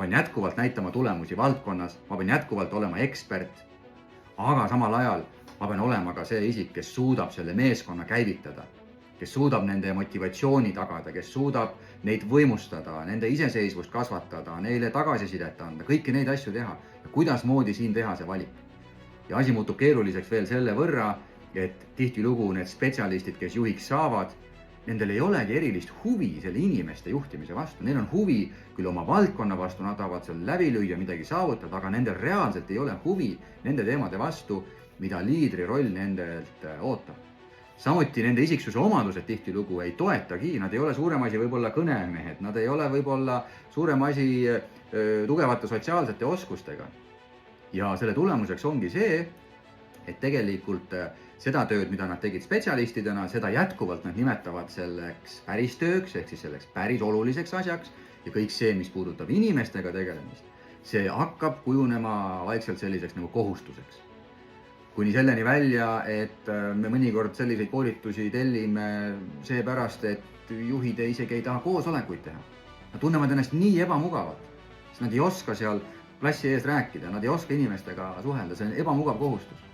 pean jätkuvalt näitama tulemusi valdkonnas, ma pean jätkuvalt olema ekspert, aga samal ajal ma pean olema ka see isik, kes suudab selle meeskonna käivitada, kes suudab nende motivatsiooni tagada, kes suudab neid võimustada, nende iseseisvust kasvatada, neile tagasisidet anda, kõiki neid asju teha. Ja kuidasmoodi siin teha see valik? Ja asi muutub keeruliseks veel selle võrra, et tihtilugu need spetsialistid, kes juhiks saavad, nendel ei olegi erilist huvi selle inimeste juhtimise vastu. Neil on huvi küll oma valdkonna vastu, nad tahavad seal läbi lüüa, midagi saavutada, aga nendel reaalselt ei ole huvi nende teemade vastu, mida liidri roll nendelt ootab. Samuti nende isiksuse omadused tihtilugu ei toetagi, nad ei ole suurem asi võib-olla kõnemehed, nad ei ole võib-olla suurem asi tugevate sotsiaalsete oskustega. Ja selle tulemuseks ongi see, et tegelikult seda tööd, mida nad tegid spetsialistidena, seda jätkuvalt nad nimetavad selleks päris tööks, ehk siis selleks päris oluliseks asjaks ja kõik see, mis puudutab inimestega tegelemist, see hakkab kujunema vaikselt selliseks nagu kohustuseks. Kuni selleni välja, et me mõnikord selliseid koolitusi tellime seepärast, et juhid isegi ei taha koosolekuid teha. Nad tunnevad ennast nii ebamugavalt, sest nad ei oska seal klassi ees rääkida, nad ei oska inimestega suhelda, see on ebamugav kohustus.